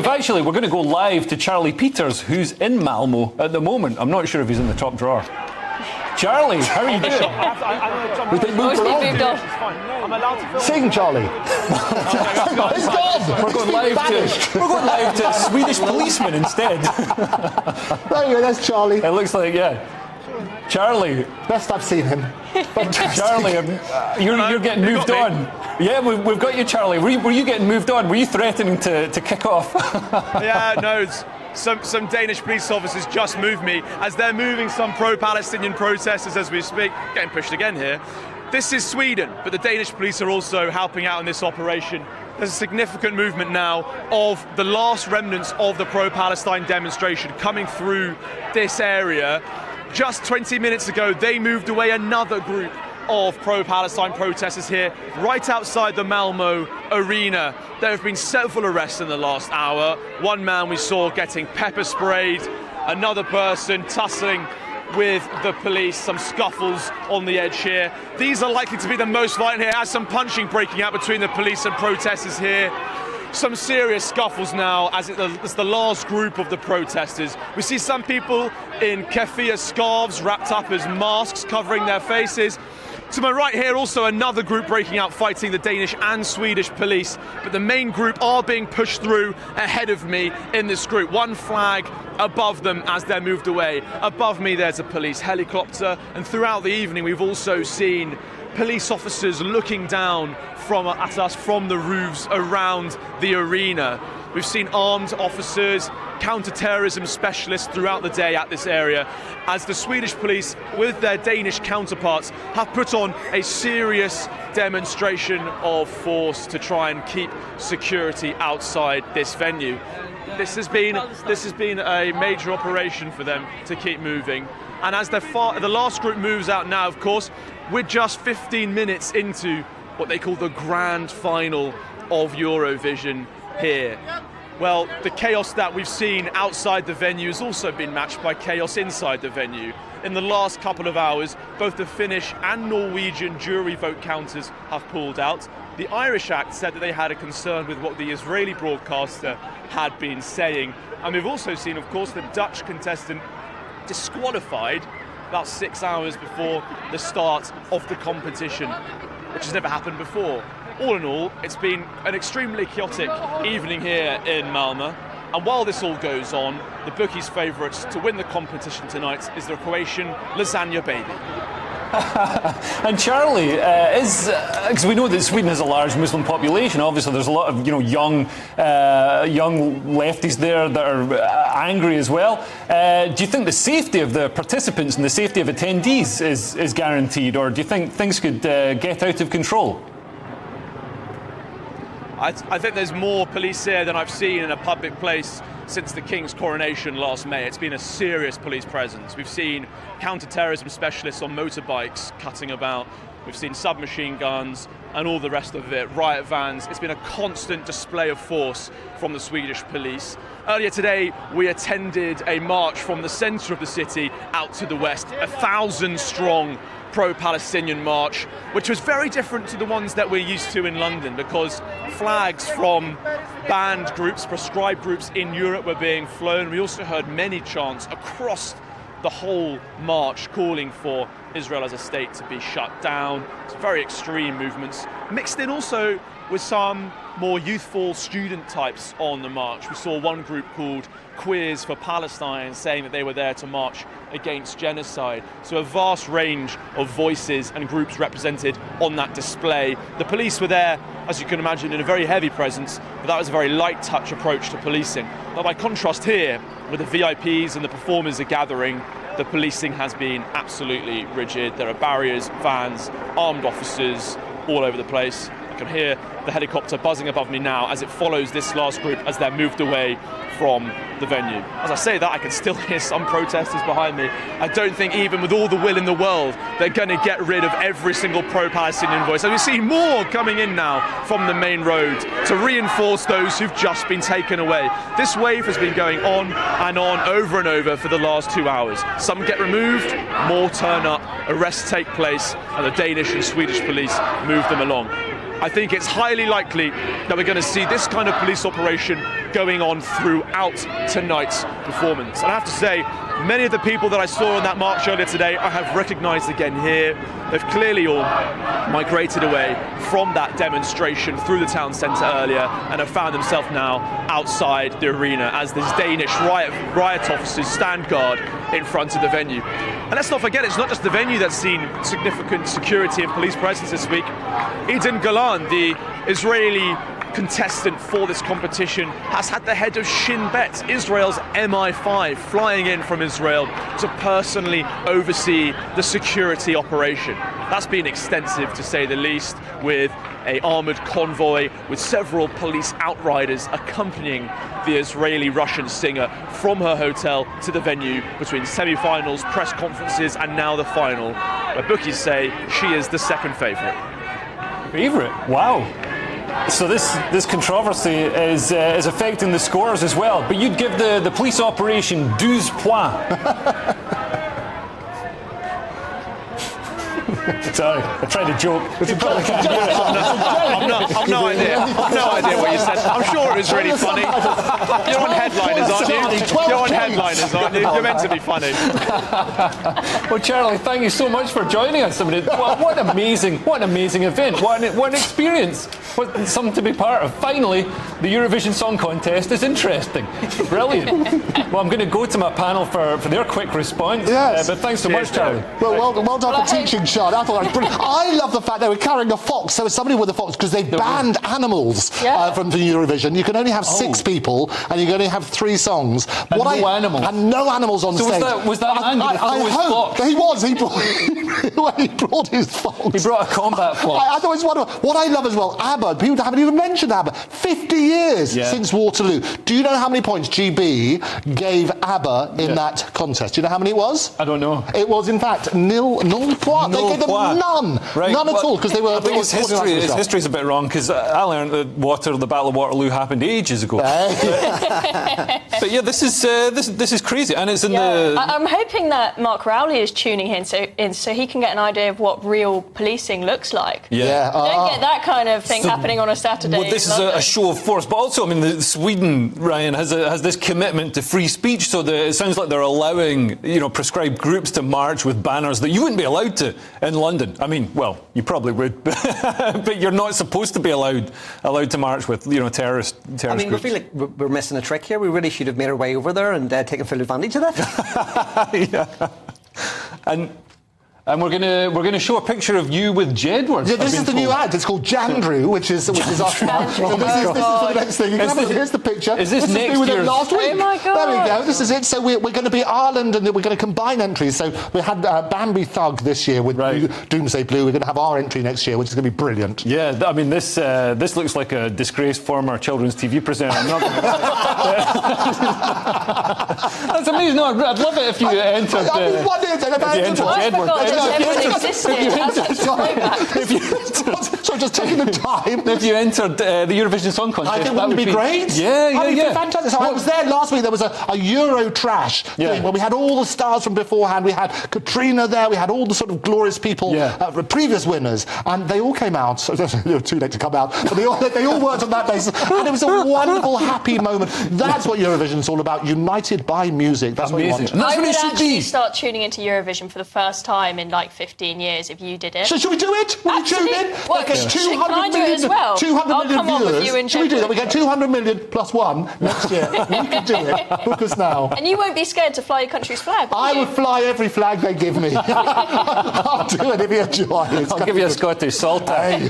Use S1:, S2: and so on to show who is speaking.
S1: we're going to go live to Charlie Peters, who's in Malmo at the moment. I'm not sure if he's in the top drawer. Charlie, how are you doing?
S2: We think moved on. I'm allowed to film. Sing, Charlie. It's gone.
S1: We're going live to Swedish policemen instead.
S2: There you go, that's Charlie.
S1: It looks like, yeah. Charlie.
S2: Best I've seen him.
S1: Charlie, you're getting moved on. Yeah, we've got you, Charlie. Were you getting moved on? Were you threatening to kick off?
S3: Yeah, no, some Danish police officers just moved me as they're moving some pro-Palestinian protesters as we speak. Getting pushed again here. This is Sweden, but the Danish police are also helping out in this operation. There's a significant movement now of the last remnants of the pro-Palestine demonstration coming through this area. Just 20 minutes ago, they moved away another group of pro-Palestine protesters here, right outside the Malmo arena. There have been several arrests in the last hour. One man we saw getting pepper sprayed, another person tussling with the police, some scuffles on the edge here. These are likely to be the most violent here, as some punching breaking out between the police and protesters here. Some serious scuffles now as it's the last group of the protesters. We see some people in keffiyeh scarves wrapped up as masks covering their faces. To my right here, also another group breaking out, fighting the Danish and Swedish police, but the main group are being pushed through ahead of me in this group. One flag above them as they're moved away. Above me there's a police helicopter, and throughout the evening we've also seen police officers looking down at us from the roofs around the arena. We've seen armed officers, counter-terrorism specialists throughout the day at this area, as the Swedish police, with their Danish counterparts, have put on a serious demonstration of force to try and keep security outside this venue. This has been a major operation for them to keep moving. And as the last group moves out now, of course, we're just 15 minutes into what they call the grand final of Eurovision here. Well, the chaos that we've seen outside the venue has also been matched by chaos inside the venue. In the last couple of hours, both the Finnish and Norwegian jury vote counters have pulled out. The Irish Act said that they had a concern with what the Israeli broadcaster had been saying. And we've also seen, of course, the Dutch contestant disqualified about 6 hours before the start of the competition, which has never happened before. All in all, it's been an extremely chaotic evening here in Malmö. And while this all goes on, the bookies' favourites to win the competition tonight is the Croatian lasagna baby.
S1: And Charlie, because we know that Sweden has a large Muslim population, obviously there's a lot of young lefties there that are angry as well. Do you think the safety of the participants and the safety of attendees is guaranteed, or do you think things could get out of control?
S3: I think there's more police here than I've seen in a public place since the King's coronation last May. It's been a serious police presence. We've seen counter-terrorism specialists on motorbikes cutting about. We've seen submachine guns and all the rest of it, riot vans. It's been a constant display of force from the Swedish police. Earlier today, we attended a march from the centre of the city out to the west, 1,000-strong pro-Palestinian march, which was very different to the ones that we're used to in London, because flags from banned groups, proscribed groups in Europe were being flown. We also heard many chants across the whole march calling for Israel as a state to be shut down. It's very extreme movements, mixed in also with some more youthful student types on the march. We saw one group called Queers for Palestine saying that they were there to march against genocide. So a vast range of voices and groups represented on that display. The police were there, as you can imagine, in a very heavy presence, but that was a very light touch approach to policing. But by contrast here, where the VIPs and the performers are gathering, the policing has been absolutely rigid. There are barriers, vans, armed officers all over the place. I can hear the helicopter buzzing above me now as it follows this last group as they're moved away from the venue. As I say that, I can still hear some protesters behind me. I don't think even with all the will in the world, they're going to get rid of every single pro-Palestinian voice. And we see more coming in now from the main road to reinforce those who've just been taken away. This wave has been going on and on, over and over for the last 2 hours. Some get removed, more turn up, arrests take place, and the Danish and Swedish police move them along. I think it's highly likely that we're going to see this kind of police operation going on throughout tonight's performance. And I have to say, many of the people that I saw on that march earlier today, I have recognised again here. They've clearly all migrated away from that demonstration through the town centre earlier and have found themselves now outside the arena as these Danish riot officers stand guard in front of the venue. And let's not forget, it's not just the venue that's seen significant security and police presence this week. Eden Golan, the Israeli contestant for this competition, has had the head of Shin Bet, Israel's MI5, flying in from Israel to personally oversee the security operation. That's been extensive, to say the least, with an armoured convoy with several police outriders accompanying the Israeli-Russian singer from her hotel to the venue between semi-finals, press conferences and now the final, where bookies say she is the second favourite.
S1: Favourite? Wow. So this controversy is affecting the scores as well. But you'd give the police operation 12 points. Sorry, I tried to joke. You probably can't do it.
S3: I've no idea what you said. I'm sure it was really funny. You're on headliners, aren't you? You're on headliners, aren't you? You're meant to be funny.
S1: Well, Charlie, thank you so much for joining us. I mean, what an amazing event. What an experience. What something to be part of. Finally, the Eurovision Song Contest is interesting. Brilliant. Well, I'm going to go to my panel for their quick response.
S2: Yes.
S1: But thanks so much, Charlie.
S2: Well done for teaching, Sean. I thought that was brilliant. I love the fact they were carrying a fox. So somebody with a fox, because they banned animals from the Eurovision. You can only have 6 people, and you can only have 3 songs.
S1: And no animals.
S2: And no animals on stage.
S1: Was that man?
S2: I hope he was. He brought his fox.
S1: He brought a combat fox.
S2: I thought it was wonderful. What I love as well, ABBA. People haven't even mentioned ABBA. 50 years since Waterloo. Do you know how many points GB gave ABBA in that contest? Do you know how many it was?
S1: I don't know.
S2: It was, in fact, nil points. They gave them none.
S1: Right.
S2: None at all, because they were...
S1: I think his history's a bit wrong, because I learned that the Battle of Waterloo happened ages ago. But yeah, this is crazy, and it's in the...
S4: I'm hoping that Mark Rowley is tuning in so he can get an idea of what real policing looks like.
S2: Yeah.
S4: Don't get that kind of thing happening on a Saturday.
S1: Well, this is a show of force, but also, I mean, Sweden, Ryan, has this commitment to free speech, so it sounds like they're allowing, prescribed groups to march with banners that you wouldn't be allowed to in London. I mean, well, you probably would, but you're not supposed to be allowed to march with, terrorist
S5: I mean,
S1: groups.
S5: we feel like we're missing a trick here. We really should have made our way over there and taken full advantage of that.
S1: Yeah. And we're gonna show a picture of you with Jedward.
S2: Yeah, this is the new ad. It's called Jandrew, which is our. This is the next thing. Here's the picture.
S1: Is this next
S2: year?
S1: year's?
S2: Last week.
S4: Oh my God.
S2: There we go. This is it. So we're going to be Ireland, and we're going to combine entries. So we had Bambi Thug this year with Doomsday Blue. We're going to have our entry next year, which is going to be brilliant.
S1: Yeah, I mean, this looks like a disgraced former children's TV presenter. That's amazing. No, I'd love it if you entered.
S2: So just taking the time.
S1: If you entered the Eurovision Song Contest,
S2: I think that would be great.
S1: Yeah.
S2: Fantastic. So I was there last week. There was a Euro trash thing where we had all the stars from beforehand. We had Katrina there. We had all the sort of glorious people, previous winners, and they all came out. So they were too late to come out, but they all worked on that basis, and it was a wonderful, happy moment. That's what Eurovision's all about. United by music. That's what you want.
S1: And that's
S4: I
S1: what
S4: would
S1: it should
S4: actually
S1: be.
S4: start tuning into Eurovision for the first time in like 15 years if you did it.
S2: So should we do it? Will you tune in?
S4: Well,
S2: Get
S4: can I do it as well?
S2: 200
S4: I'll
S2: million
S4: come on
S2: viewers.
S4: with you and
S2: Should we do that?
S4: Jedward.
S2: We get 200 million plus 1 next year. We can do it. Book us now.
S4: And you won't be scared to fly your country's flag, will
S2: I
S4: you?
S2: would fly every flag they give me. I'll do it if you enjoy it.
S1: I'll give you a Scottish Saltire.
S2: Hey.